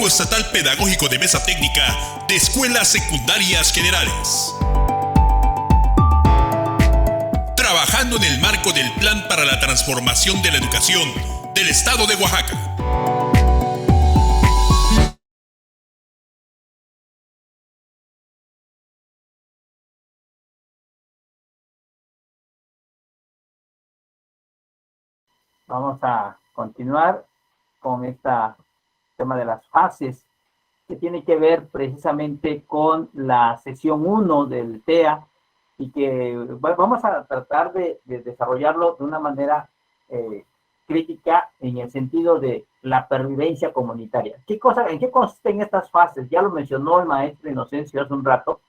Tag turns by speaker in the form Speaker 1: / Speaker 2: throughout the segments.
Speaker 1: Colectivo Estatal Pedagógico de Mesa Técnica de Escuelas Secundarias Generales. Trabajando en el marco del Plan para la Transformación de la Educación del Estado de Oaxaca.
Speaker 2: Vamos a continuar con este tema de las fases, que tiene que ver precisamente con la sesión 1 del TEA, y que vamos a tratar de desarrollarlo de una manera crítica en el sentido de la pervivencia comunitaria. ¿En qué consisten estas fases? Ya lo mencionó el maestro Inocencio hace un rato,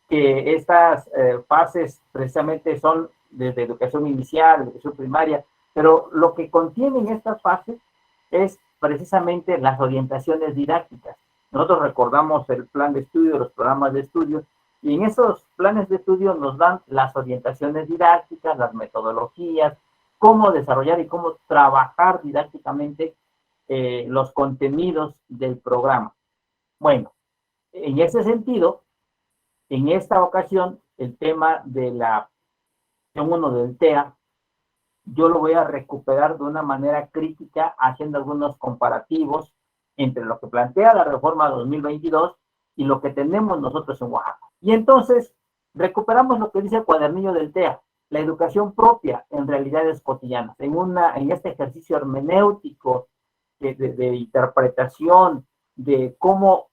Speaker 2: que estas fases precisamente son desde educación inicial, educación primaria, pero lo que contienen estas fases es precisamente las orientaciones didácticas. Nosotros recordamos el plan de estudio, los programas de estudio, y en esos planes de estudio nos dan las orientaciones didácticas, las metodologías, cómo desarrollar y cómo trabajar didácticamente los contenidos del programa. Bueno, en ese sentido, en esta ocasión, el tema de la sección 1 del TEA, yo lo voy a recuperar de una manera crítica, haciendo algunos comparativos entre lo que plantea la reforma 2022 y lo que tenemos nosotros en Oaxaca. Y entonces, recuperamos lo que dice el cuadernillo del TEA, la educación propia en realidades cotidianas, en este ejercicio hermenéutico de interpretación, de cómo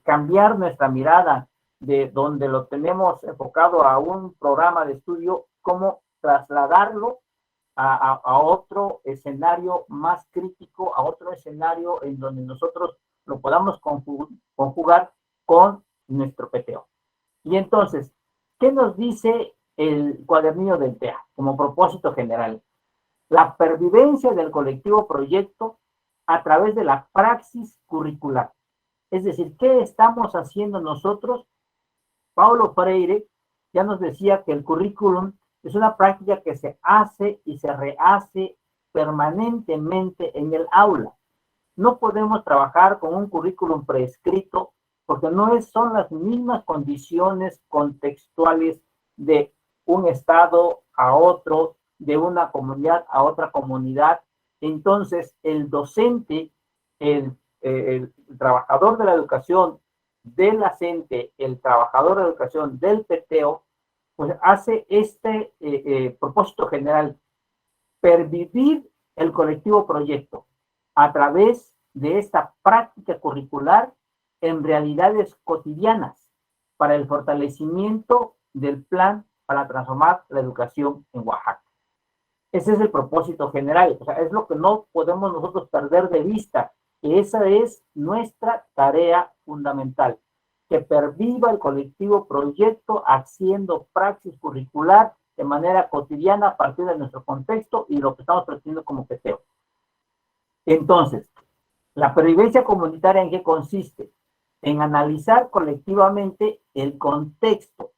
Speaker 2: cambiar nuestra mirada de donde lo tenemos enfocado a un programa de estudio, cómo trasladarlo a otro escenario más crítico, a otro escenario en donde nosotros lo podamos conjugar con nuestro PTO. Y entonces, ¿qué nos dice el cuadernillo del TEA como propósito general? La pervivencia del colectivo proyecto a través de la praxis curricular. Es decir, ¿qué estamos haciendo nosotros? Paulo Freire ya nos decía que el currículum es una práctica que se hace y se rehace permanentemente en el aula. No podemos trabajar con un currículum prescrito porque no son las mismas condiciones contextuales de un estado a otro, de una comunidad a otra comunidad. Entonces, el docente, el trabajador de la educación, del docente, el trabajador de la educación, del PTO, pues hace este propósito general: pervivir el colectivo proyecto a través de esta práctica curricular en realidades cotidianas para el fortalecimiento del plan para transformar la educación en Oaxaca. Ese es el propósito general, o sea, es lo que no podemos nosotros perder de vista, que esa es nuestra tarea fundamental, que perviva el colectivo proyecto haciendo praxis curricular de manera cotidiana a partir de nuestro contexto y lo que estamos pretendiendo como PTO. Entonces, la pervivencia comunitaria, ¿en qué consiste? En analizar colectivamente el contexto.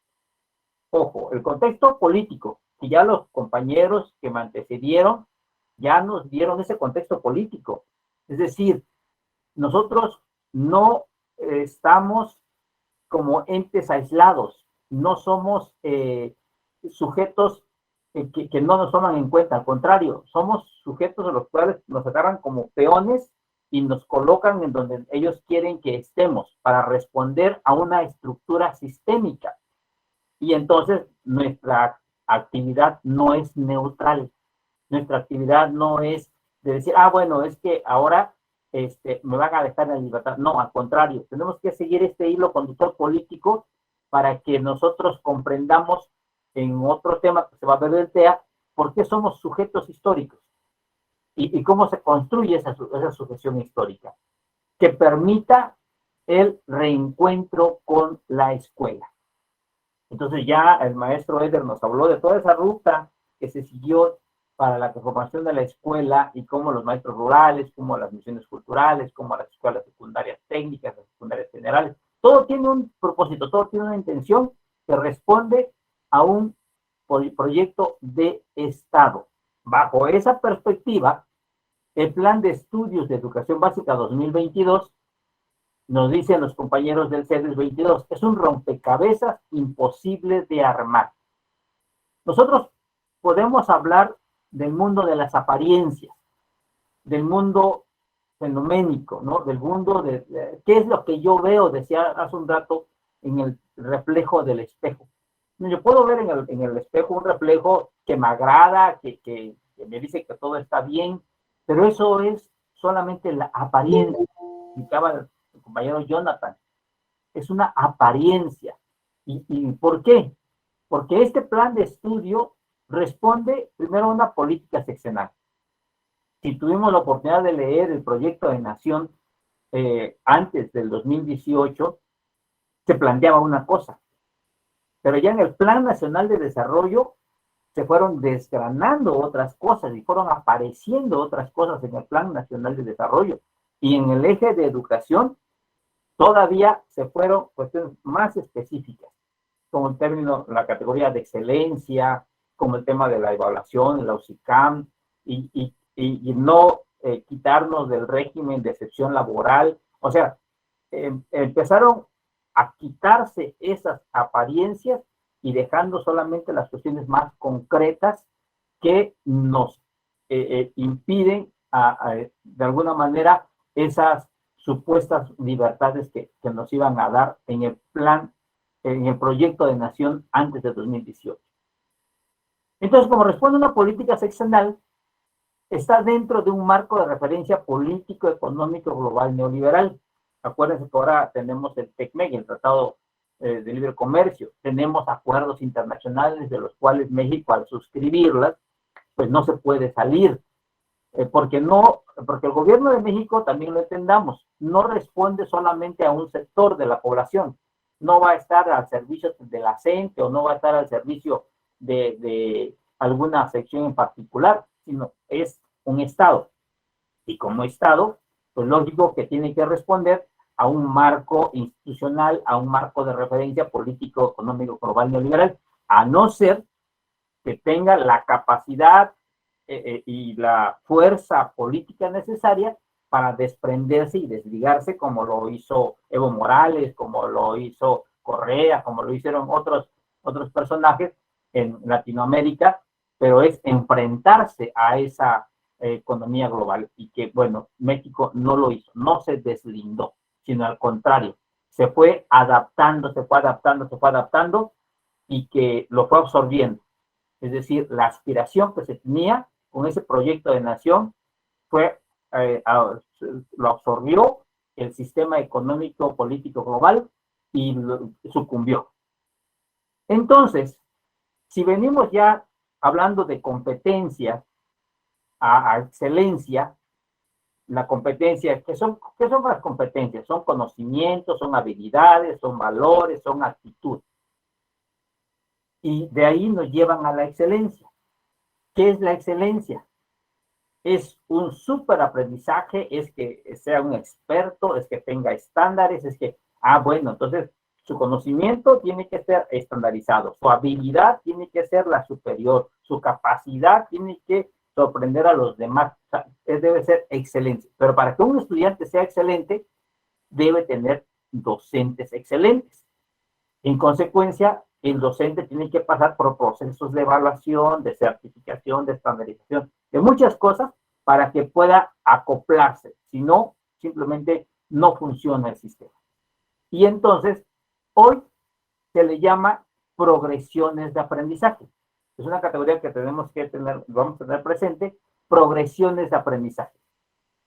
Speaker 2: Ojo, el contexto político, que ya los compañeros que me antecedieron ya nos dieron ese contexto político. Es decir, nosotros no estamos como entes aislados, no somos sujetos que no nos toman en cuenta, al contrario, somos sujetos a los cuales nos agarran como peones y nos colocan en donde ellos quieren que estemos para responder a una estructura sistémica. Y entonces nuestra actividad no es neutral, nuestra actividad no es de decir, bueno, es que ahora me van a dejar en libertad. No, al contrario, tenemos que seguir este hilo conductor político para que nosotros comprendamos en otro tema que se va a ver del TEA, por qué somos sujetos históricos y cómo se construye esa sujeción histórica, que permita el reencuentro con la escuela. Entonces ya el maestro Eder nos habló de toda esa ruta que se siguió para la transformación de la escuela y cómo los maestros rurales, como las misiones culturales, como las escuelas secundarias técnicas, las secundarias generales, todo tiene un propósito, todo tiene una intención que responde a un proyecto de Estado. Bajo esa perspectiva, El Plan de Estudios de Educación Básica 2022, nos dicen los compañeros del CEDES 22, es un rompecabezas imposible de armar. Nosotros podemos hablar del mundo de las apariencias, del mundo fenoménico, ¿no? Del mundo de qué es lo que yo veo, decía hace un rato, en el reflejo del espejo. Yo puedo ver en el espejo un reflejo que me agrada, que me dice que todo está bien, pero eso es solamente la apariencia, indicaba el compañero Jonathan. Es una apariencia. ¿Y por qué? Porque este plan de estudio responde primero a una política seccional. Si tuvimos la oportunidad de leer el proyecto de nación antes del 2018, se planteaba una cosa, pero ya en el Plan Nacional de Desarrollo se fueron desgranando otras cosas y fueron apareciendo otras cosas en el Plan Nacional de Desarrollo. Y en el eje de educación todavía se fueron cuestiones más específicas, como el término, la categoría de excelencia, como el tema de la evaluación, la UCICAM, y no quitarnos del régimen de excepción laboral. O sea, empezaron a quitarse esas apariencias y dejando solamente las cuestiones más concretas que nos impiden, de alguna manera, esas supuestas libertades que nos iban a dar en el plan, en el proyecto de nación antes de 2018. Entonces, como responde a una política seccional, está dentro de un marco de referencia político, económico, global, neoliberal. Acuérdense que ahora tenemos el TECMEC, el Tratado de Libre Comercio, tenemos acuerdos internacionales de los cuales México, al suscribirlas, pues no se puede salir, porque el gobierno de México, también lo entendamos, no responde solamente a un sector de la población, no va a estar al servicio de la gente o no va a estar al servicio de alguna sección en particular, sino es un Estado. Y como Estado, pues lógico que tiene que responder a un marco institucional, a un marco de referencia político, económico, global, neoliberal, a no ser que tenga la capacidad y la fuerza política necesaria para desprenderse y desligarse, como lo hizo Evo Morales, como lo hizo Correa, como lo hicieron otros personajes en Latinoamérica, pero es enfrentarse a esa economía global, y que, bueno, México no lo hizo, no se deslindó, sino al contrario, se fue adaptando, y que lo fue absorbiendo. Es decir, la aspiración que se tenía con ese proyecto de nación fue, lo absorbió el sistema económico, político global y sucumbió. Entonces, si venimos ya hablando de competencia a excelencia, la competencia, ¿qué son las competencias? Son conocimientos, son habilidades, son valores, son actitudes. Y de ahí nos llevan a la excelencia. ¿Qué es la excelencia? Es un súper aprendizaje, es que sea un experto, es que tenga estándares, es que, bueno, entonces su conocimiento tiene que ser estandarizado, su habilidad tiene que ser la superior, su capacidad tiene que sorprender a los demás, o sea, debe ser excelente. Pero para que un estudiante sea excelente, debe tener docentes excelentes. En consecuencia, el docente tiene que pasar por procesos de evaluación, de certificación, de estandarización, de muchas cosas para que pueda acoplarse. Si no, simplemente no funciona el sistema. Y entonces, hoy se le llama progresiones de aprendizaje. Es una categoría que tenemos que tener, vamos a tener presente, progresiones de aprendizaje.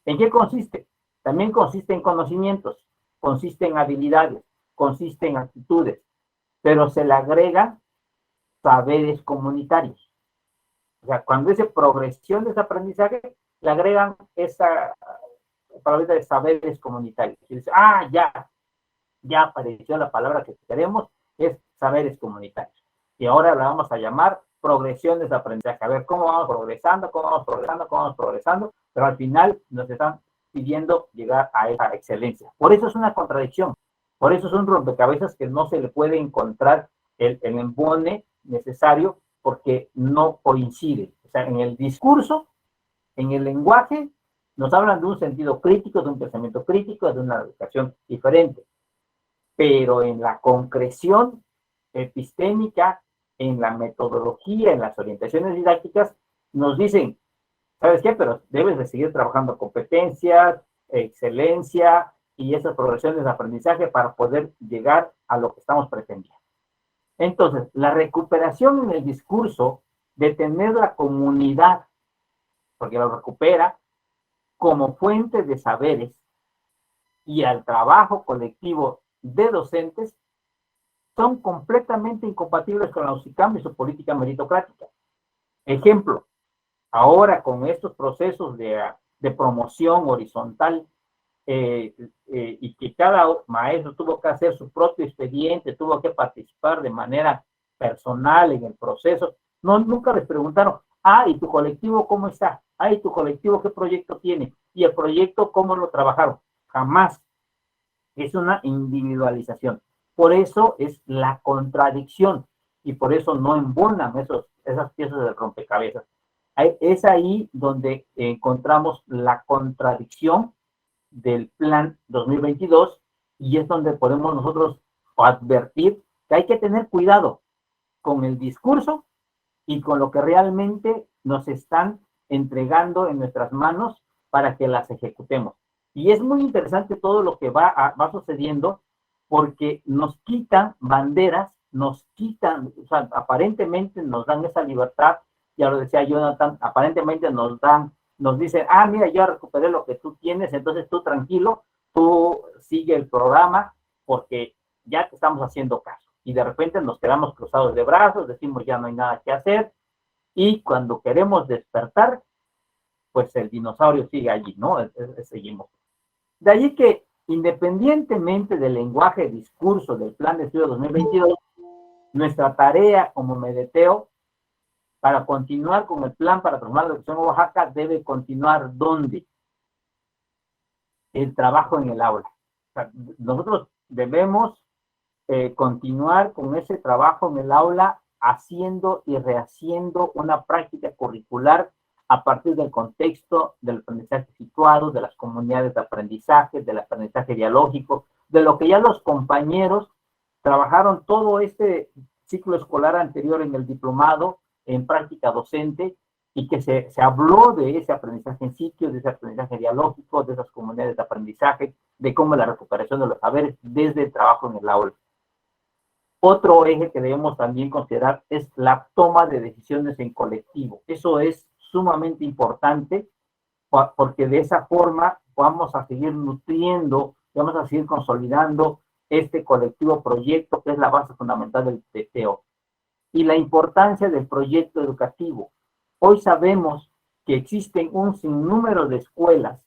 Speaker 2: ¿En qué consiste? También consiste en conocimientos, consiste en habilidades, consiste en actitudes, pero se le agregan saberes comunitarios. O sea, cuando dice progresiones de aprendizaje, le agregan esa palabra de saberes comunitarios. Y dice, ya apareció la palabra que queremos, es saberes comunitarios. Y ahora la vamos a llamar progresiones de aprendizaje. A ver, cómo vamos progresando, pero al final nos están pidiendo llegar a esa excelencia. Por eso es una contradicción. Por eso es un rompecabezas que no se le puede encontrar el embone necesario, porque no coincide. O sea, en el discurso, en el lenguaje Nos hablan de un sentido crítico, de un pensamiento crítico, de una educación diferente. Pero en la concreción epistémica, en la metodología, en las orientaciones didácticas, nos dicen, ¿sabes qué? Pero debes de seguir trabajando competencias, excelencia y esas progresiones de aprendizaje para poder llegar a lo que estamos pretendiendo. Entonces, la recuperación en el discurso de tener la comunidad, porque lo recupera como fuente de saberes y al trabajo colectivo de docentes, son completamente incompatibles con la UCICAM y su política meritocrática. Ejemplo, ahora con estos procesos de promoción horizontal y que cada maestro tuvo que hacer su propio expediente, tuvo que participar de manera personal en el proceso, nunca les preguntaron, ¿y tu colectivo cómo está? ¿Y tu colectivo qué proyecto tiene? ¿Y el proyecto cómo lo trabajaron? Jamás. Es una individualización. Por eso es la contradicción y por eso no embonan esas piezas del rompecabezas. Es ahí donde encontramos la contradicción del plan 2022 y es donde podemos nosotros advertir que hay que tener cuidado con el discurso y con lo que realmente nos están entregando en nuestras manos para que las ejecutemos. Y es muy interesante todo lo que va sucediendo porque nos quitan banderas, nos quitan, o sea, aparentemente nos dan esa libertad, ya lo decía Jonathan, aparentemente nos dicen, mira, yo recuperé lo que tú tienes, entonces tú tranquilo, tú sigue el programa porque ya te estamos haciendo caso. Y de repente nos quedamos cruzados de brazos, decimos ya no hay nada que hacer, y cuando queremos despertar, pues el dinosaurio sigue allí, ¿no? Seguimos. De allí que, independientemente del lenguaje, discurso del Plan de Estudio 2022, nuestra tarea como Medeteo para continuar con el plan para transformar la educación en Oaxaca debe continuar ¿dónde? El trabajo en el aula. O sea, nosotros debemos continuar con ese trabajo en el aula haciendo y rehaciendo una práctica curricular a partir del contexto del aprendizaje situado, de las comunidades de aprendizaje, del aprendizaje dialógico, de lo que ya los compañeros trabajaron todo este ciclo escolar anterior en el diplomado en práctica docente y que se habló de ese aprendizaje en sitio, de ese aprendizaje dialógico, de esas comunidades de aprendizaje, de cómo la recuperación de los saberes desde el trabajo en el aula. Otro eje que debemos también considerar es la toma de decisiones en colectivo. Eso es sumamente importante porque de esa forma vamos a seguir nutriendo, vamos a seguir consolidando este colectivo proyecto que es la base fundamental del PTO. Y la importancia del proyecto educativo. Hoy sabemos que existen un sinnúmero de escuelas,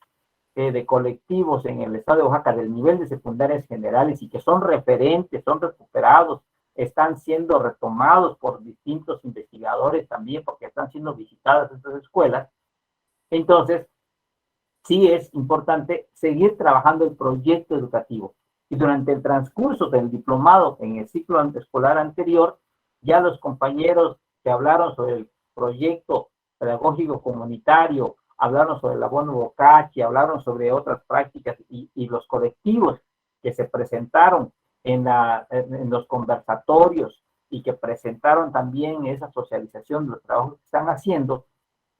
Speaker 2: de colectivos en el estado de Oaxaca del nivel de secundarias generales y que son referentes, son recuperados, están siendo retomados por distintos investigadores también porque están siendo visitadas estas escuelas. Entonces, sí es importante seguir trabajando el proyecto educativo. Y durante el transcurso del diplomado en el ciclo escolar anterior, ya los compañeros que hablaron sobre el proyecto pedagógico comunitario, hablaron sobre el abono bocachi, hablaron sobre otras prácticas y los colectivos que se presentaron en los conversatorios y que presentaron también esa socialización de los trabajos que están haciendo,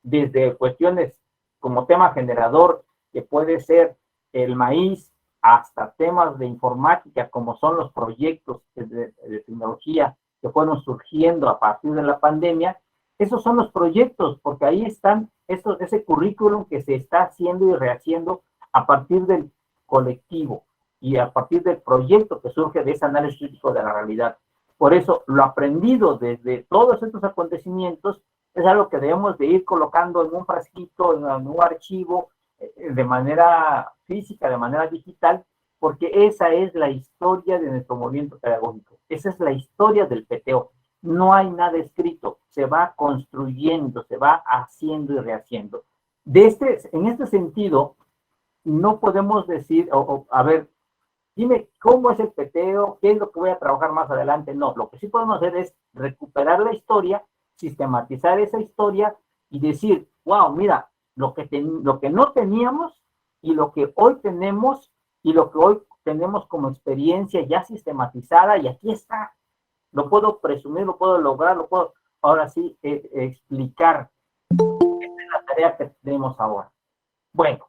Speaker 2: desde cuestiones como tema generador, que puede ser el maíz, hasta temas de informática, como son los proyectos de tecnología que fueron surgiendo a partir de la pandemia. Esos son los proyectos, porque ahí están ese currículum que se está haciendo y rehaciendo a partir del colectivo y a partir del proyecto que surge de ese análisis crítico de la realidad. Por eso, lo aprendido desde todos estos acontecimientos es algo que debemos de ir colocando en un frasquito, en un archivo, de manera física, de manera digital, porque esa es la historia de nuestro movimiento pedagógico. Esa es la historia del PTO. No hay nada escrito, se va construyendo, se va haciendo y rehaciendo. En este sentido, no podemos decir, a ver, dime cómo es el PTO, qué es lo que voy a trabajar más adelante. No, lo que sí podemos hacer es recuperar la historia, sistematizar esa historia y decir, wow, mira, lo que no teníamos y lo que hoy tenemos y lo que hoy tenemos como experiencia ya sistematizada, y aquí está. Lo puedo presumir, lo puedo lograr, lo puedo ahora sí explicar. Esta es la tarea que tenemos ahora. Bueno,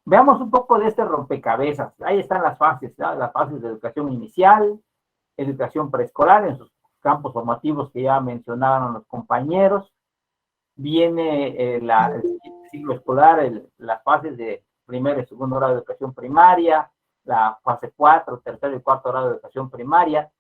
Speaker 2: veamos un poco de este rompecabezas. Ahí están las fases, ¿no? Las fases de educación inicial, educación preescolar en sus campos formativos que ya mencionaron los compañeros. Viene el ciclo escolar, las fases de primer y segundo grado de educación primaria, la fase 4, tercer y cuarto grado de educación primaria,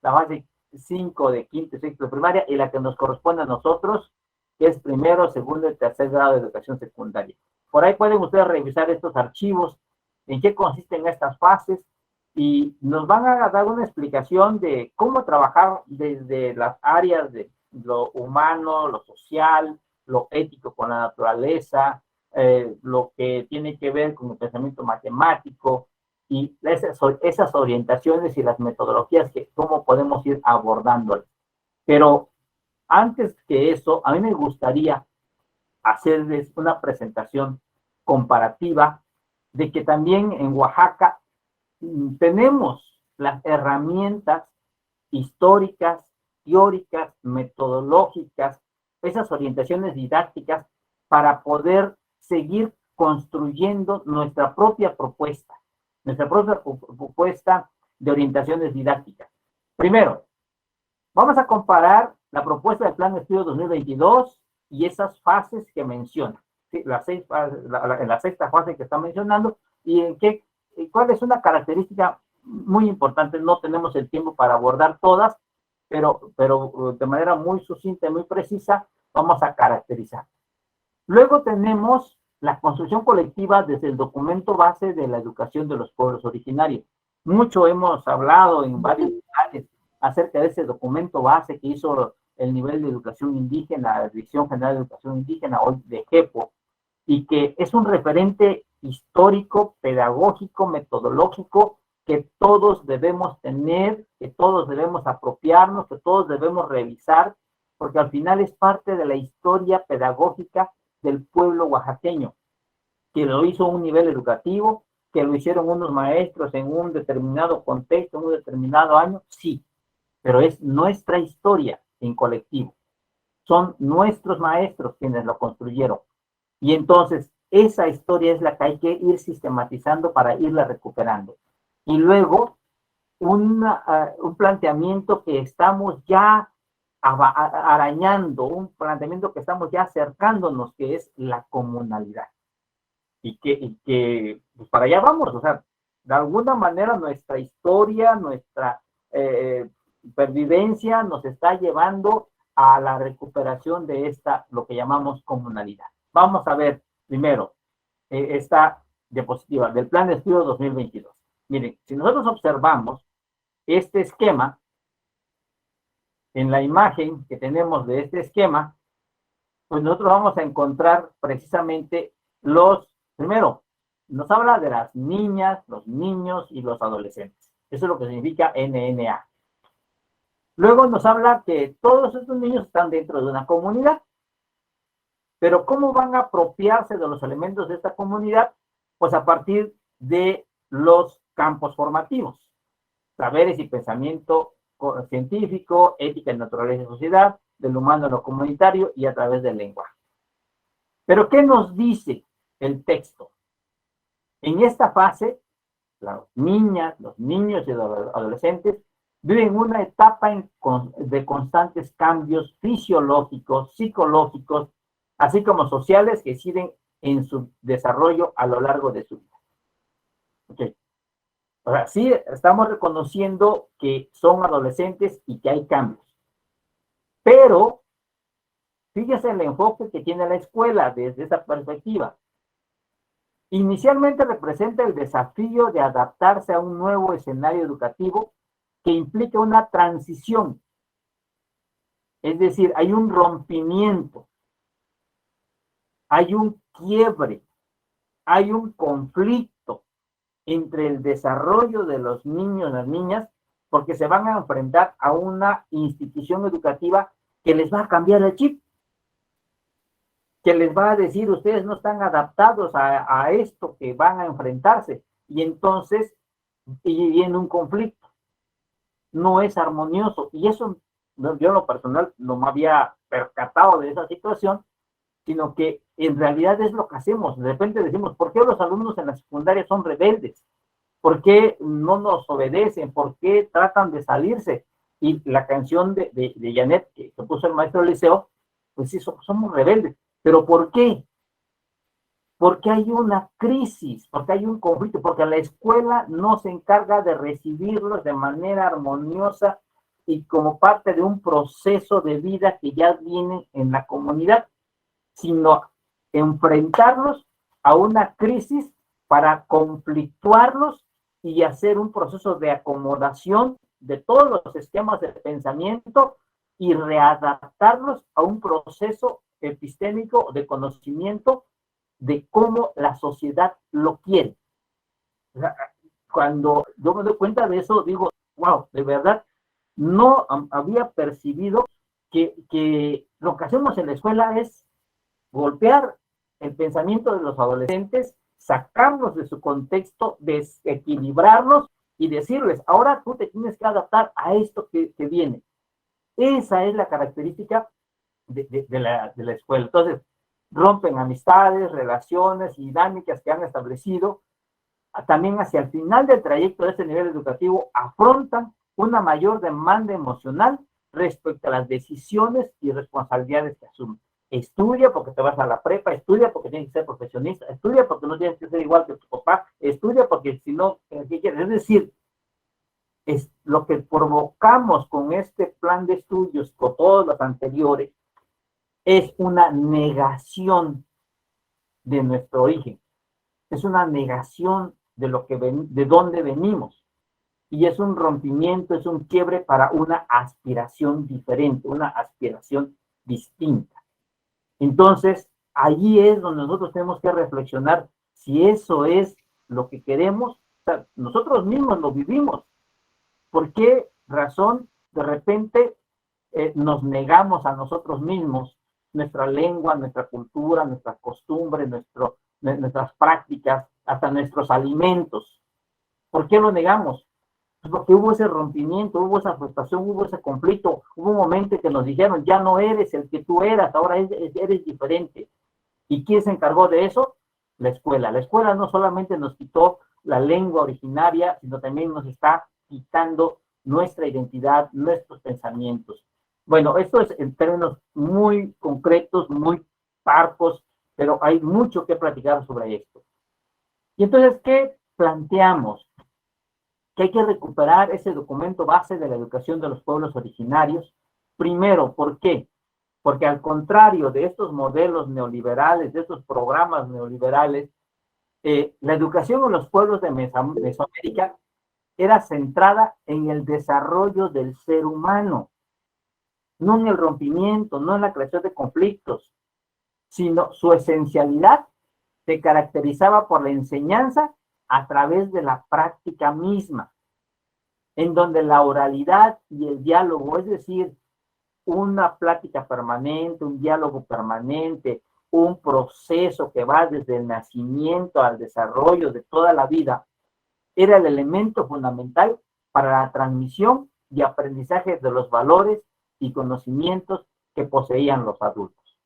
Speaker 2: la fase 5 de quinto y sexto de primaria, y la que nos corresponde a nosotros, que es primero, segundo y tercer grado de educación secundaria. Por ahí pueden ustedes revisar estos archivos, en qué consisten estas fases, y nos van a dar una explicación de cómo trabajar desde las áreas de lo humano, lo social, lo ético con la naturaleza, lo que tiene que ver con el pensamiento matemático, y esas orientaciones y las metodologías que cómo podemos ir abordándolas. Pero antes que eso, a mí me gustaría hacerles una presentación comparativa de que también en Oaxaca tenemos las herramientas históricas, teóricas, metodológicas, esas orientaciones didácticas para poder seguir construyendo nuestra propia propuesta de orientaciones didácticas. Primero, vamos a comparar la propuesta del Plan de Estudio 2022 y esas fases que menciona, ¿sí? La sexta fase que está mencionando, y cuál es una característica muy importante. No tenemos el tiempo para abordar todas, pero de manera muy sucinta y muy precisa vamos a caracterizar. Luego tenemos la construcción colectiva desde el documento base de la educación de los pueblos originarios. Mucho hemos hablado en varios lugares acerca de ese documento base que hizo el nivel de educación indígena, la Dirección General de Educación Indígena, hoy de JEPO, y que es un referente histórico, pedagógico, metodológico, que todos debemos tener, que todos debemos apropiarnos, que todos debemos revisar, porque al final es parte de la historia pedagógica del pueblo oaxaqueño, que lo hizo a un nivel educativo, que lo hicieron unos maestros en un determinado contexto, en un determinado año, sí, pero es nuestra historia en colectivo. Son nuestros maestros quienes lo construyeron. Y entonces, esa historia es la que hay que ir sistematizando para irla recuperando. Y luego, un planteamiento que estamos ya arañando, un planteamiento que estamos ya acercándonos, que es la comunalidad. Y que pues para allá vamos, o sea, de alguna manera nuestra historia, nuestra pervivencia nos está llevando a la recuperación de esta, lo que llamamos comunalidad. Vamos a ver primero esta diapositiva del Plan de Estudio 2022. Miren, si nosotros observamos este esquema, en la imagen que tenemos de este esquema, pues nosotros vamos a encontrar precisamente primero, nos habla de las niñas, los niños y los adolescentes. Eso es lo que significa NNA. Luego nos habla que todos estos niños están dentro de una comunidad. Pero ¿cómo van a apropiarse de los elementos de esta comunidad? Pues a partir de los campos formativos. Saberes y pensamiento científico, ética y naturaleza y sociedad, del humano a lo comunitario y a través del lenguaje. Pero ¿qué nos dice el texto? En esta fase, las niñas, los niños y los adolescentes viven una etapa de constantes cambios fisiológicos, psicológicos, así como sociales, que inciden en su desarrollo a lo largo de su vida. Okay. O sea, sí estamos reconociendo que son adolescentes y que hay cambios. Pero, fíjese el enfoque que tiene la escuela desde esa perspectiva. Inicialmente representa el desafío de adaptarse a un nuevo escenario educativo que implica una transición. Es decir, hay un rompimiento, hay un quiebre, hay un conflicto entre el desarrollo de los niños y las niñas, porque se van a enfrentar a una institución educativa que les va a cambiar el chip. que les va a decir, ustedes no están adaptados a esto que van a enfrentarse, y entonces, y en un conflicto, no es armonioso, y eso yo en lo personal no me había percatado de esa situación, sino que en realidad es lo que hacemos. De repente decimos, ¿por qué los alumnos en la secundaria son rebeldes? ¿Por qué no nos obedecen? ¿Por qué tratan de salirse? Y la canción de Janet, que puso el maestro del liceo, pues sí, somos rebeldes. ¿Pero por qué? Porque hay una crisis, porque hay un conflicto, porque la escuela no se encarga de recibirlos de manera armoniosa y como parte de un proceso de vida que ya viene en la comunidad, sino enfrentarlos a una crisis para conflictuarlos y hacer un proceso de acomodación de todos los esquemas de pensamiento y readaptarlos a un proceso epistémico de conocimiento de cómo la sociedad lo quiere. O sea, cuando yo me doy cuenta de eso, digo, wow, de verdad, no había percibido que lo que hacemos en la escuela es golpear el pensamiento de los adolescentes, sacarlos de su contexto, desequilibrarlos y decirles, ahora tú te tienes que adaptar a esto que viene. Esa es la característica de la escuela. Entonces, rompen amistades, relaciones y dinámicas que han establecido. También hacia el final del trayecto de este nivel educativo afrontan una mayor demanda emocional respecto a las decisiones y responsabilidades que asumen. Estudia porque te vas a la prepa, estudia porque tienes que ser profesionista, estudia porque no tienes que ser igual que tu papá, estudia porque si no, ¿qué quieres? Es decir, es lo que provocamos con este plan de estudios, con todos los anteriores, es una negación de nuestro origen, es una negación de lo que de dónde venimos, y es un rompimiento, es un quiebre para una aspiración diferente, una aspiración distinta. Entonces, allí es donde nosotros tenemos que reflexionar si eso es lo que queremos. O sea, nosotros mismos lo vivimos. ¿Por qué razón de repente nos negamos a nosotros mismos nuestra lengua, nuestra cultura, nuestras costumbres, nuestras prácticas, hasta nuestros alimentos? ¿Por qué lo negamos? Pues porque hubo ese rompimiento, hubo esa frustración, hubo ese conflicto, hubo un momento que nos dijeron, ya no eres el que tú eras, ahora eres diferente. ¿Y quién se encargó de eso? La escuela. La escuela no solamente nos quitó la lengua originaria, sino también nos está quitando nuestra identidad, nuestros pensamientos. Bueno, esto es en términos muy concretos, muy parcos, pero hay mucho que platicar sobre esto. Y entonces, ¿qué planteamos? Que hay que recuperar ese documento base de la educación de los pueblos originarios. Primero, ¿por qué? Porque al contrario de estos modelos neoliberales, de estos programas neoliberales, la educación en los pueblos de Mesoamérica era centrada en el desarrollo del ser humano, no en el rompimiento, no en la creación de conflictos, sino su esencialidad se caracterizaba por la enseñanza a través de la práctica misma, en donde la oralidad y el diálogo, es decir, una plática permanente, un diálogo permanente, un proceso que va desde el nacimiento al desarrollo de toda la vida, era el elemento fundamental para la transmisión y aprendizaje de los valores y conocimientos que poseían los adultos.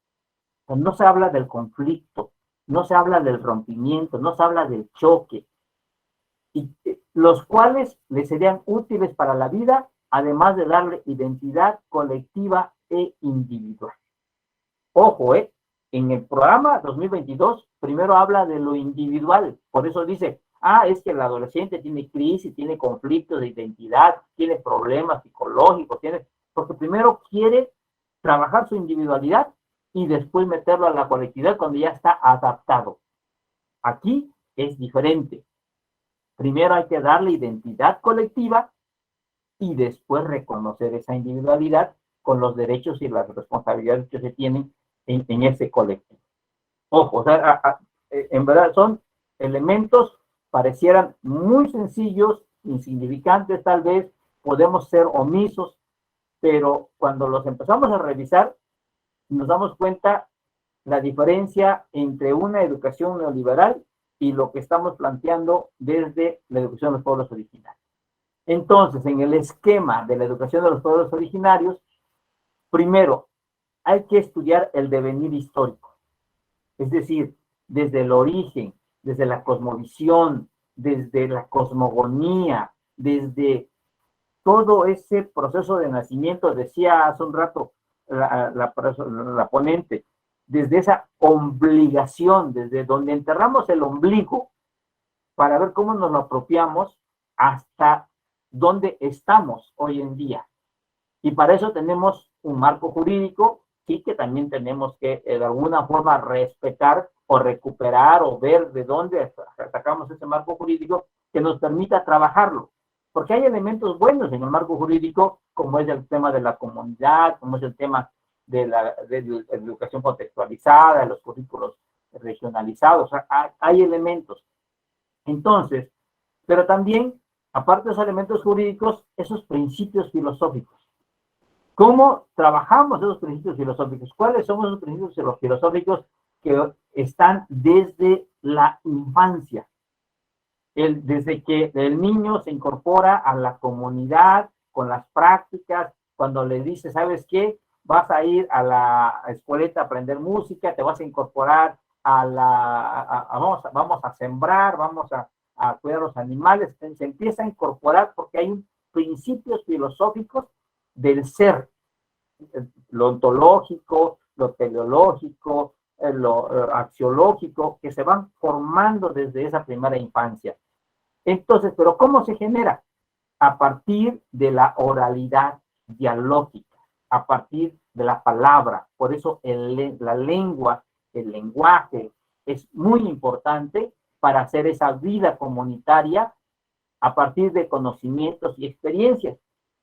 Speaker 2: Pues no se habla del conflicto, no se habla del rompimiento, no se habla del choque, y los cuales le serían útiles para la vida, además de darle identidad colectiva e individual. Ojo, en el programa 2022 primero habla de lo individual, por eso dice, es que el adolescente tiene crisis, tiene conflictos de identidad, tiene problemas psicológicos, porque primero quiere trabajar su individualidad y después meterlo a la colectividad cuando ya está adaptado. Aquí es diferente. Primero hay que darle identidad colectiva y después reconocer esa individualidad con los derechos y las responsabilidades que se tienen en ese colectivo. Ojo, o sea, en verdad son elementos, parecieran muy sencillos, insignificantes tal vez, podemos ser omisos, pero cuando los empezamos a revisar, nos damos cuenta la diferencia entre una educación neoliberal y lo que estamos planteando desde la educación de los pueblos originarios. Entonces, en el esquema de la educación de los pueblos originarios, primero, hay que estudiar el devenir histórico, es decir, desde el origen, desde la cosmovisión, desde la cosmogonía, desde todo ese proceso de nacimiento, decía hace un rato la ponente, desde esa obligación, desde donde enterramos el ombligo para ver cómo nos lo apropiamos hasta dónde estamos hoy en día. Y para eso tenemos un marco jurídico, sí, que también tenemos que de alguna forma respetar o recuperar o ver de dónde sacamos ese marco jurídico que nos permita trabajarlo. Porque hay elementos buenos en el marco jurídico, como es el tema de la comunidad, como es el tema de la educación contextualizada, de los currículos regionalizados, o sea, hay elementos. Entonces, pero también, aparte de esos elementos jurídicos, esos principios filosóficos. ¿Cómo trabajamos esos principios filosóficos? ¿Cuáles son esos principios filosóficos que están desde la infancia? Desde que el niño se incorpora a la comunidad con las prácticas, cuando le dice, ¿sabes qué? Vas a ir a la escuelita a aprender música, te vas a incorporar vamos a sembrar, vamos a cuidar los animales, se empieza a incorporar porque hay principios filosóficos del ser, lo ontológico, lo teleológico, lo axiológico, que se van formando desde esa primera infancia. Entonces, ¿pero cómo se genera? A partir de la oralidad dialógica, a partir de la palabra. Por eso la lengua, el lenguaje, es muy importante para hacer esa vida comunitaria a partir de conocimientos y experiencias.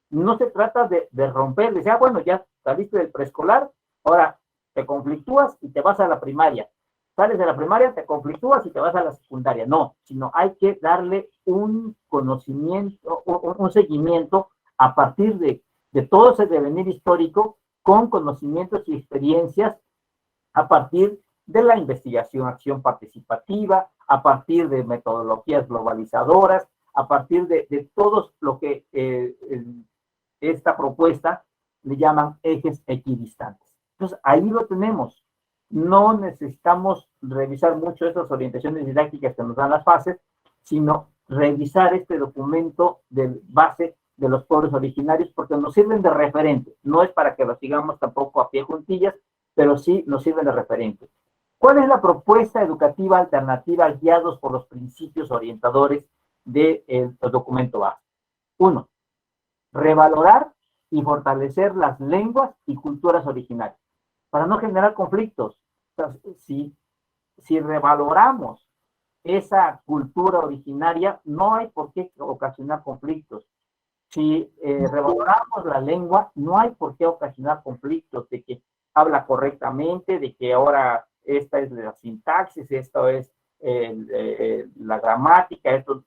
Speaker 2: No se trata de romper, de decir, bueno, ya saliste del preescolar, ahora te conflictúas y te vas a la primaria. Sales de la primaria, te conflictúas y te vas a la secundaria. No, sino hay que darle un conocimiento, un seguimiento a partir de todo ese devenir histórico con conocimientos y experiencias a partir de la investigación, acción participativa, a partir de metodologías globalizadoras, a partir de todo lo que esta propuesta le llaman ejes equidistantes. Entonces, ahí lo tenemos. No necesitamos revisar mucho estas orientaciones didácticas que nos dan las fases, sino revisar este documento de base de los pueblos originarios porque nos sirven de referente. No es para que lo sigamos tampoco a pie juntillas, pero sí nos sirven de referente. ¿Cuál es la propuesta educativa alternativa guiados por los principios orientadores del documento base? 1. Revalorar y fortalecer las lenguas y culturas originarias para no generar conflictos. Si revaloramos esa cultura originaria, no hay por qué ocasionar conflictos. Si revaloramos la lengua, no hay por qué ocasionar conflictos de que habla correctamente, de que ahora esta es la sintaxis, esto es la gramática, esto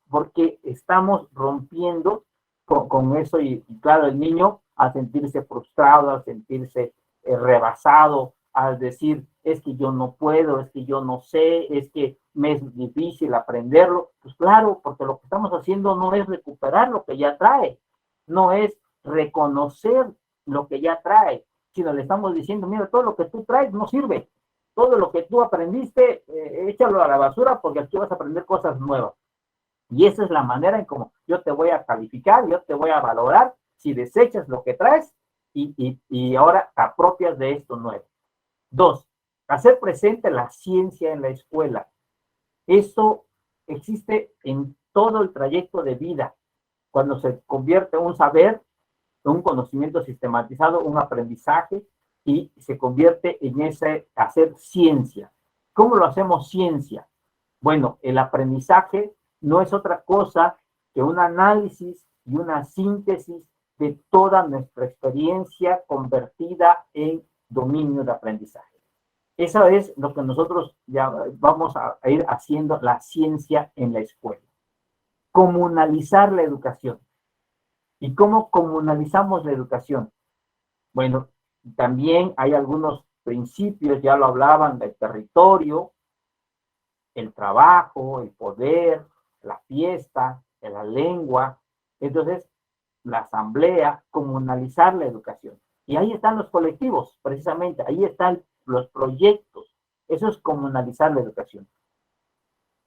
Speaker 2: porque estamos rompiendo con eso y claro, el niño al sentirse frustrado, al sentirse rebasado, al decir, es que yo no puedo, es que yo no sé, es que me es difícil aprenderlo, pues claro, porque lo que estamos haciendo no es recuperar lo que ya trae, no es reconocer lo que ya trae, sino le estamos diciendo, mira, todo lo que tú traes no sirve, todo lo que tú aprendiste, échalo a la basura porque aquí vas a aprender cosas nuevas. Y esa es la manera en cómo yo te voy a calificar, yo te voy a valorar si desechas lo que traes y ahora te apropias de esto nuevo. 2. Hacer presente la ciencia en la escuela. Eso existe en todo el trayecto de vida. Cuando se convierte en un saber, un conocimiento sistematizado, un aprendizaje, y se convierte en ese hacer ciencia. ¿Cómo lo hacemos ciencia? Bueno, el aprendizaje no es otra cosa que un análisis y una síntesis de toda nuestra experiencia convertida en dominio de aprendizaje. Eso es lo que nosotros ya vamos a ir haciendo, la ciencia en la escuela. Comunalizar la educación. ¿Y cómo comunalizamos la educación? Bueno, también hay algunos principios ya lo hablaban del territorio, el trabajo, el poder, la fiesta, la lengua. Entonces, la asamblea, comunalizar la educación. Y ahí están los colectivos, precisamente, ahí están los proyectos. Eso es comunalizar la educación.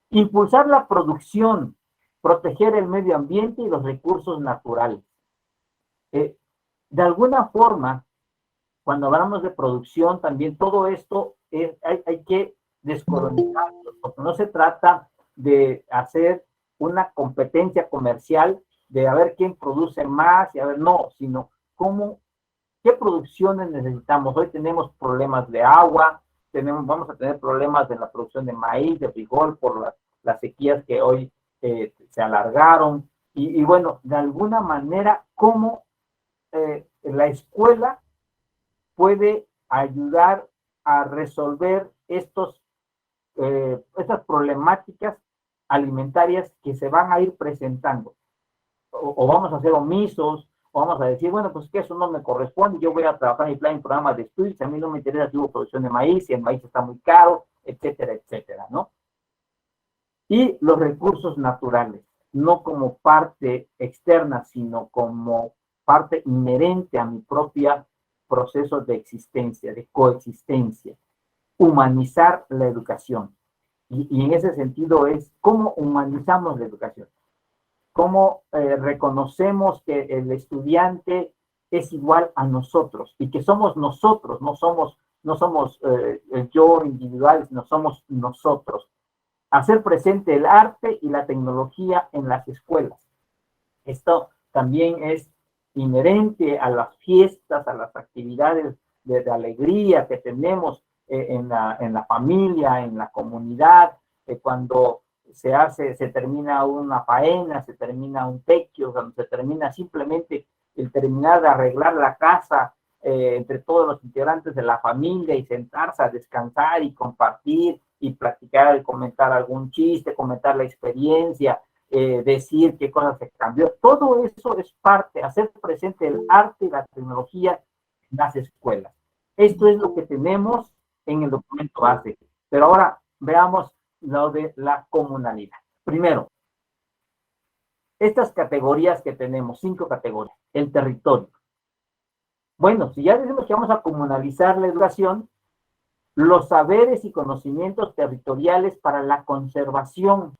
Speaker 2: Impulsar la producción, proteger el medio ambiente y los recursos naturales. De alguna forma, cuando hablamos de producción, también todo esto hay que descolonizarlo, porque no se trata de hacer una competencia comercial de a ver quién produce más y a ver, no, sino qué producciones necesitamos. Hoy tenemos problemas de agua, vamos a tener problemas de la producción de maíz, de frijol, por las sequías que hoy se alargaron. Y bueno, de alguna manera, cómo la escuela puede ayudar a resolver estas problemáticas alimentarias que se van a ir presentando. O vamos a ser omisos, o vamos a decir, bueno, pues que eso no me corresponde, yo voy a trabajar en mi plan y programa de estudios, a mí no me interesa si hubo producción de maíz, si el maíz está muy caro, etcétera, etcétera, ¿no? Y los recursos naturales, no como parte externa, sino como parte inherente a mi propia proceso de existencia, de coexistencia. Humanizar la educación. Y en ese sentido es cómo humanizamos la educación. Cómo reconocemos que el estudiante es igual a nosotros y que somos nosotros, no somos el yo individual, sino somos nosotros. Hacer presente el arte y la tecnología en las escuelas. Esto también es inherente a las fiestas, a las actividades de alegría que tenemos en la familia, en la comunidad, cuando se termina una faena, se termina un techo, cuando se termina simplemente el terminar de arreglar la casa entre todos los integrantes de la familia y sentarse a descansar y compartir y platicar y comentar algún chiste, comentar la experiencia, decir qué cosas se cambió. Todo eso es parte, hacer presente el arte y la tecnología en las escuelas. Esto es lo que tenemos en el documento base. Pero ahora veamos lo de la comunalidad. Primero, estas categorías que tenemos, 5 categorías. El territorio. Bueno, si ya decimos que vamos a comunalizar la educación, los saberes y conocimientos territoriales para la conservación.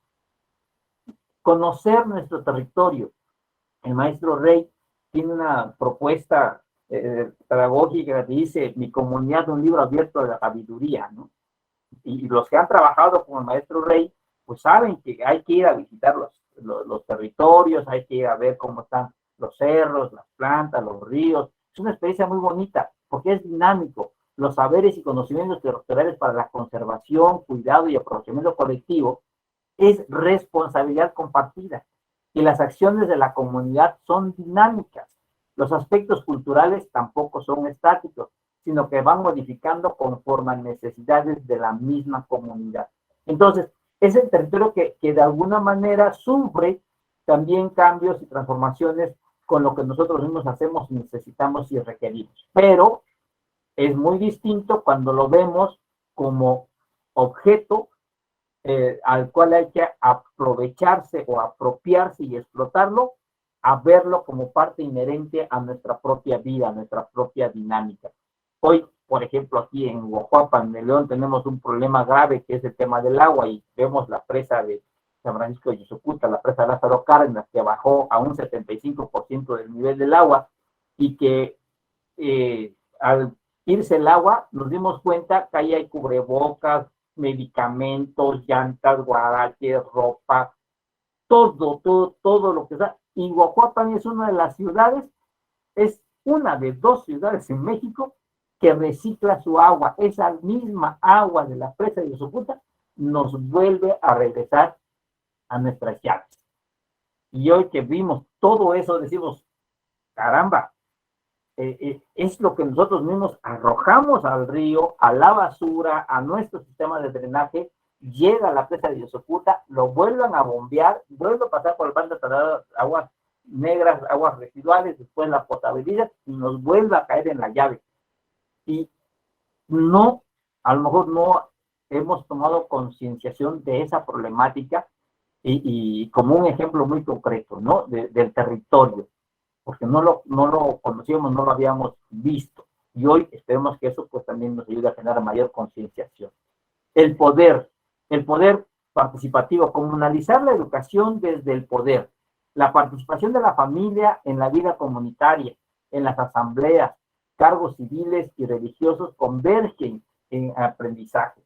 Speaker 2: Conocer nuestro territorio. El maestro Rey tiene una propuesta pedagógica que dice: mi comunidad es un libro abierto de la sabiduría, ¿no? Y los que han trabajado con el maestro Rey, pues saben que hay que ir a visitar los territorios, hay que ir a ver cómo están los cerros, las plantas, los ríos. Es una experiencia muy bonita porque es dinámico. Los saberes y conocimientos territoriales para la conservación, cuidado y aprovechamiento colectivo es responsabilidad compartida. Y las acciones de la comunidad son dinámicas. Los aspectos culturales tampoco son estáticos, sino que van modificando conforme a necesidades de la misma comunidad. Entonces, es el territorio que de alguna manera sufre también cambios y transformaciones con lo que nosotros mismos hacemos, necesitamos y requerimos. Pero es muy distinto cuando lo vemos como objeto al cual hay que aprovecharse o apropiarse y explotarlo, a verlo como parte inherente a nuestra propia vida, a nuestra propia dinámica. Hoy, por ejemplo, aquí en Huajuapan, en León, tenemos un problema grave que es el tema del agua y vemos la presa de San Francisco de Yusucuta, la presa de Lázaro Cárdenas, que bajó a un 75% del nivel del agua y que al irse el agua nos dimos cuenta que ahí hay cubrebocas, medicamentos, llantas, guaraches, ropa, todo lo que sea. Y Huajuapan es una de las ciudades, es una de 2 ciudades en México que recicla su agua. Esa misma agua de la presa de Yusucuta nos vuelve a regresar a nuestras llaves. Y hoy que vimos todo eso, decimos, caramba, es lo que nosotros mismos arrojamos al río, a la basura, a nuestro sistema de drenaje, llega a la presa de Yusucuta, lo vuelvan a bombear, vuelve a pasar por el bando de aguas negras, aguas residuales, después la potabilidad y nos vuelve a caer en la llave. Y no, a lo mejor no hemos tomado concienciación de esa problemática y como un ejemplo muy concreto, ¿no? Del territorio, porque no lo conocíamos, no lo habíamos visto. Y hoy esperemos que eso pues también nos ayude a generar mayor concienciación. El poder, el poder participativo, comunalizar la educación desde el poder, la participación de la familia en la vida comunitaria, en las asambleas, cargos civiles y religiosos convergen en aprendizaje,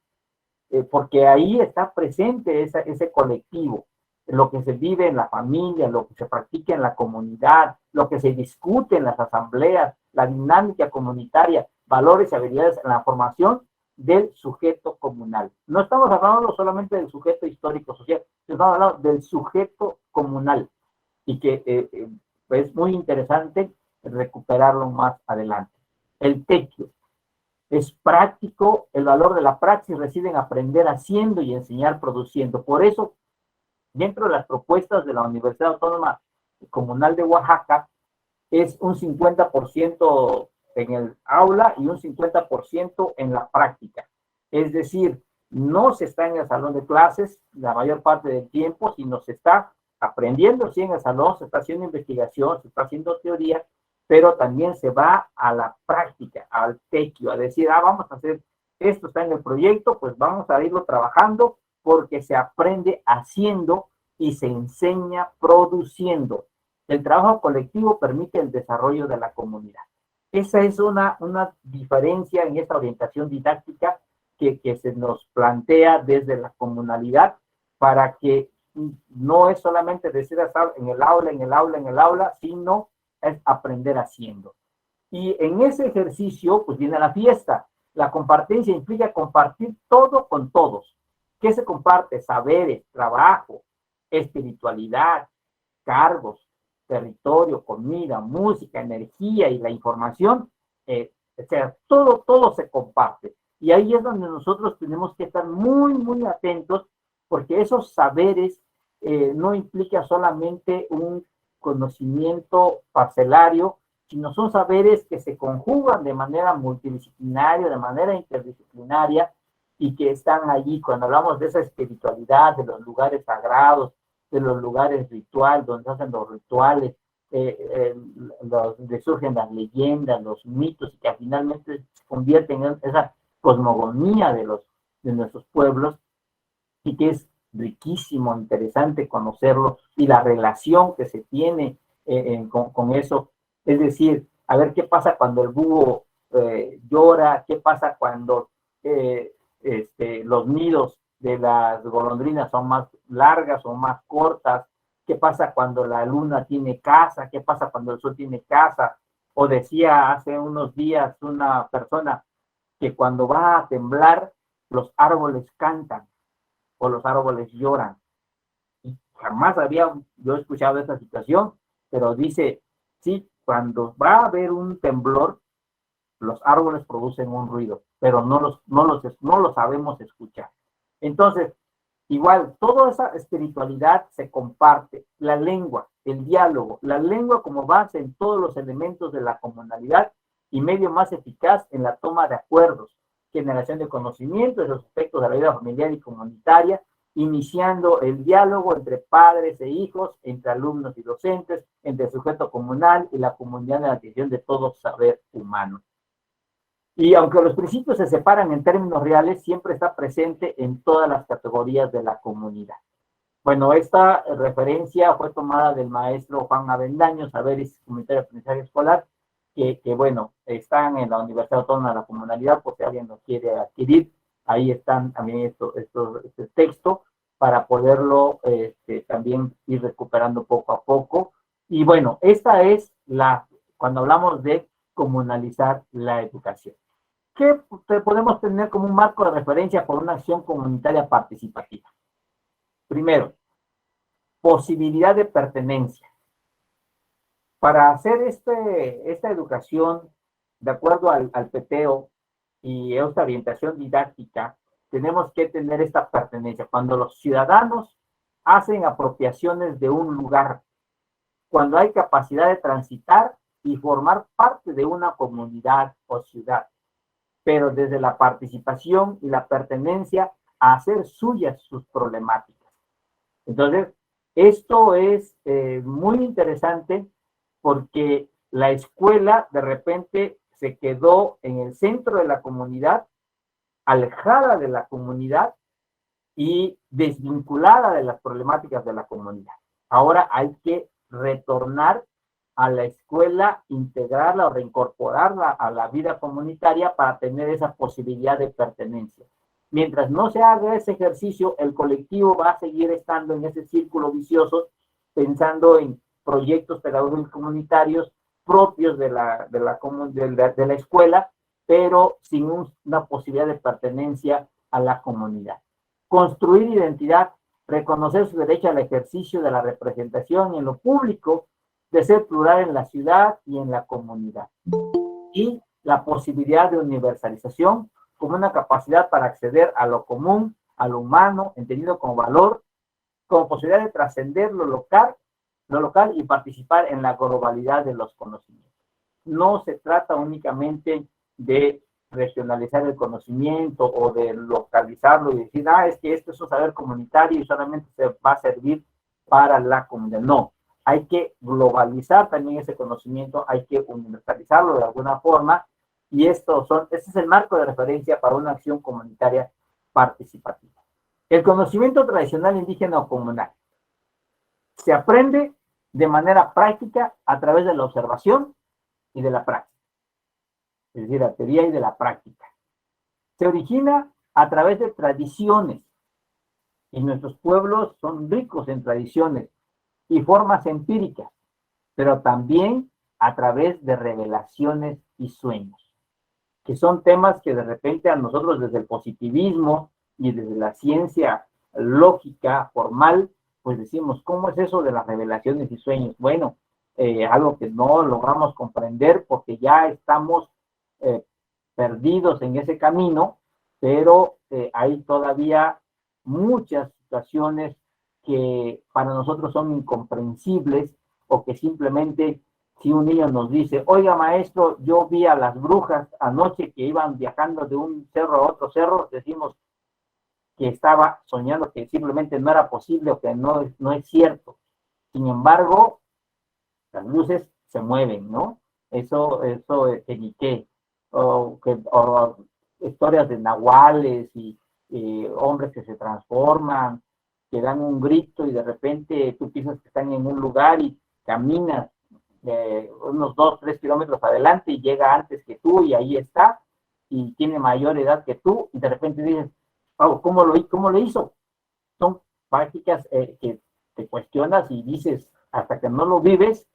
Speaker 2: porque ahí está presente ese colectivo, lo que se vive en la familia, lo que se practica en la comunidad, lo que se discute en las asambleas, la dinámica comunitaria, valores y habilidades en la formación del sujeto comunal. No estamos hablando solamente del sujeto histórico social, estamos hablando del sujeto comunal y que es muy interesante recuperarlo más adelante. El techo es práctico, el valor de la praxis reside en aprender haciendo y enseñar produciendo. Por eso, dentro de las propuestas de la Universidad Autónoma Comunal de Oaxaca, es un 50% en el aula y un 50% en la práctica. Es decir, no se está en el salón de clases la mayor parte del tiempo, sino se está aprendiendo, sí, en el salón, se está haciendo investigación, se está haciendo teoría, pero también se va a la práctica, al tequio, a decir, vamos a hacer esto, está en el proyecto, pues vamos a irlo trabajando porque se aprende haciendo y se enseña produciendo. El trabajo colectivo permite el desarrollo de la comunidad. Esa es una diferencia en esta orientación didáctica que se nos plantea desde la comunalidad para que no es solamente decir en el aula, en el aula, en el aula, sino es aprender haciendo. Y en ese ejercicio, pues viene la fiesta. La compartencia implica compartir todo con todos. ¿Qué se comparte? Saberes, trabajo, espiritualidad, cargos, territorio, comida, música, energía y la información, etcétera. Todo se comparte. Y ahí es donde nosotros tenemos que estar muy, muy atentos, porque esos saberes no implica solamente un conocimiento parcelario, sino son saberes que se conjugan de manera multidisciplinaria, de manera interdisciplinaria, y que están allí cuando hablamos de esa espiritualidad, de los lugares sagrados, de los lugares rituales, donde se hacen los rituales, donde surgen las leyendas, los mitos, y que finalmente se convierten en esa cosmogonía de nuestros pueblos, y que es riquísimo, interesante conocerlo, y la relación que se tiene con eso. Es decir, a ver qué pasa cuando el búho llora, qué pasa cuando los nidos de las golondrinas son más largas o más cortas, qué pasa cuando la luna tiene casa, qué pasa cuando el sol tiene casa. O decía hace unos días una persona que cuando va a temblar, los árboles cantan o los árboles lloran. Y jamás había yo escuchado esa situación, pero dice, sí, cuando va a haber un temblor, los árboles producen un ruido, pero no lo sabemos escuchar. Entonces, igual, toda esa espiritualidad se comparte. La lengua, el diálogo, la lengua como base en todos los elementos de la comunalidad y medio más eficaz en la toma de acuerdos, generación de conocimientos, los aspectos de la vida familiar y comunitaria, iniciando el diálogo entre padres e hijos, entre alumnos y docentes, entre el sujeto comunal y la comunidad de la adquisición de todo saber humano. Y aunque los principios se separan en términos reales, siempre está presente en todas las categorías de la comunidad. Bueno, esta referencia fue tomada del maestro Juan Avendaño, Saberes Comunitarios de Aprendizaje Escolar, que bueno, están en la Universidad Autónoma de la Comunalidad, por si alguien lo quiere adquirir. Ahí están también este texto para poderlo también ir recuperando poco a poco. Y bueno, esta es cuando hablamos de comunalizar la educación. ¿Qué podemos tener como un marco de referencia por una acción comunitaria participativa? Primero, posibilidad de pertenencia. Para hacer esta educación, de acuerdo al PTO y esta orientación didáctica, tenemos que tener esta pertenencia. Cuando los ciudadanos hacen apropiaciones de un lugar, cuando hay capacidad de transitar y formar parte de una comunidad o ciudad. pero desde la participación y la pertenencia a hacer suyas sus problemáticas. Entonces, esto es muy interesante porque la escuela de repente se quedó en el centro de la comunidad, alejada de la comunidad y desvinculada de las problemáticas de la comunidad. Ahora hay que retornar a la escuela, integrarla o reincorporarla a la vida comunitaria para tener esa posibilidad de pertenencia. Mientras no se haga ese ejercicio, el colectivo va a seguir estando en ese círculo vicioso, pensando en proyectos pedagógicos comunitarios propios de la escuela, pero sin una posibilidad de pertenencia a la comunidad. Construir identidad, reconocer su derecho al ejercicio de la representación en lo público, de ser plural en la ciudad y en la comunidad. Y la posibilidad de universalización como una capacidad para acceder a lo común, a lo humano, entendido como valor, como posibilidad de trascender lo local y participar en la globalidad de los conocimientos. No se trata únicamente de regionalizar el conocimiento o de localizarlo y decir, es que esto es un saber comunitario y solamente se va a servir para la comunidad. No, hay que globalizar también ese conocimiento, hay que universalizarlo de alguna forma, y este es el marco de referencia para una acción comunitaria participativa. El conocimiento tradicional indígena o comunal se aprende de manera práctica a través de la observación y de la práctica, es decir, la teoría y de la práctica. Se origina a través de tradiciones, y nuestros pueblos son ricos en tradiciones y formas empíricas, pero también a través de revelaciones y sueños, que son temas que de repente a nosotros desde el positivismo y desde la ciencia lógica, formal, pues decimos, ¿cómo es eso de las revelaciones y sueños? Bueno, algo que no logramos comprender porque ya estamos perdidos en ese camino, pero hay todavía muchas situaciones que para nosotros son incomprensibles o que simplemente si un niño nos dice, oiga maestro, yo vi a las brujas anoche que iban viajando de un cerro a otro cerro, decimos que estaba soñando, que simplemente no era posible o que no es cierto. Sin embargo, las luces se mueven, ¿no? Eso que o historias de nahuales y hombres que se transforman, que dan un grito y de repente tú piensas que están en un lugar y caminas unos 2, 3 kilómetros adelante y llega antes que tú y ahí está y tiene mayor edad que tú y de repente dices, oh, ¿cómo lo hizo? Son prácticas que te cuestionas y dices, hasta que no lo vives,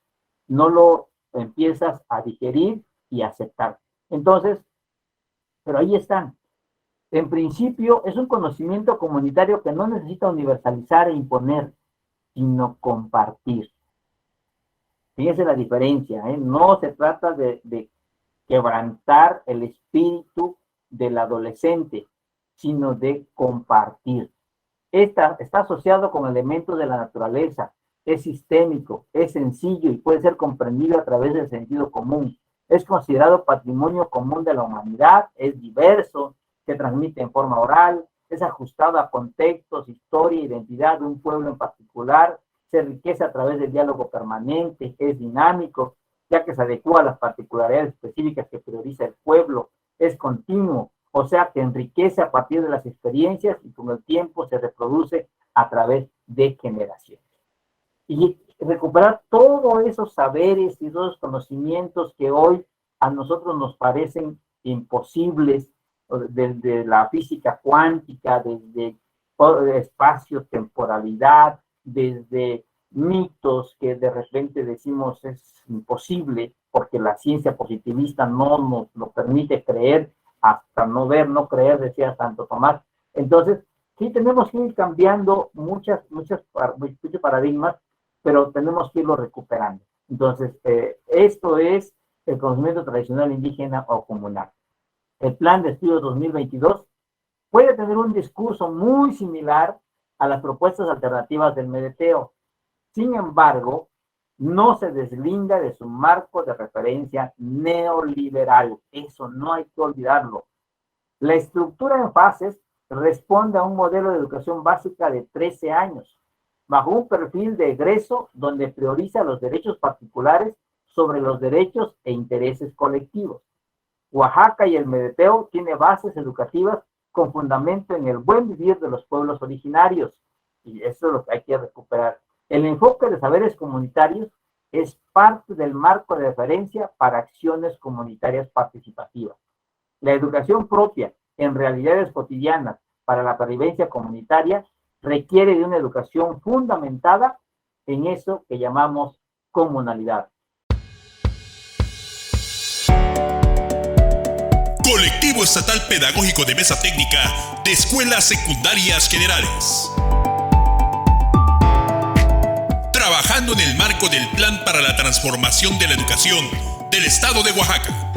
Speaker 2: no lo empiezas a digerir y aceptar. Entonces, pero ahí están. En principio, es un conocimiento comunitario que no necesita universalizar e imponer, sino compartir. Fíjense la diferencia, ¿eh? No se trata de quebrantar el espíritu del adolescente, sino de compartir. Está asociado con elementos de la naturaleza, es sistémico, es sencillo y puede ser comprendido a través del sentido común. Es considerado patrimonio común de la humanidad, es diverso, se transmite en forma oral, es ajustado a contextos, historia, identidad de un pueblo en particular, se enriquece a través del diálogo permanente, es dinámico, ya que se adecua a las particularidades específicas que prioriza el pueblo, es continuo, o sea que enriquece a partir de las experiencias y con el tiempo se reproduce a través de generaciones. Y recuperar todos esos saberes y todos esos conocimientos que hoy a nosotros nos parecen imposibles, desde la física cuántica, desde espacio, temporalidad, desde mitos que de repente decimos es imposible porque la ciencia positivista no nos lo permite creer, hasta no ver, no creer, decía Santo Tomás. Entonces, sí tenemos que ir cambiando muchos paradigmas, pero tenemos que irlo recuperando. Entonces, esto es el conocimiento tradicional indígena o comunal. El Plan de Estudio 2022 puede tener un discurso muy similar a las propuestas alternativas del medeteo. Sin embargo, no se deslinda de su marco de referencia neoliberal. Eso no hay que olvidarlo. La estructura en fases responde a un modelo de educación básica de 13 años, bajo un perfil de egreso donde prioriza los derechos particulares sobre los derechos e intereses colectivos. Oaxaca y el Medeteo tiene bases educativas con fundamento en el buen vivir de los pueblos originarios, y eso es lo que hay que recuperar. El enfoque de saberes comunitarios es parte del marco de referencia para acciones comunitarias participativas. La educación propia en realidades cotidianas para la pervivencia comunitaria requiere de una educación fundamentada en eso que llamamos comunalidad.
Speaker 1: Colectivo Estatal Pedagógico de Mesa Técnica de Escuelas Secundarias Generales. Trabajando en el marco del Plan para la Transformación de la Educación del Estado de Oaxaca.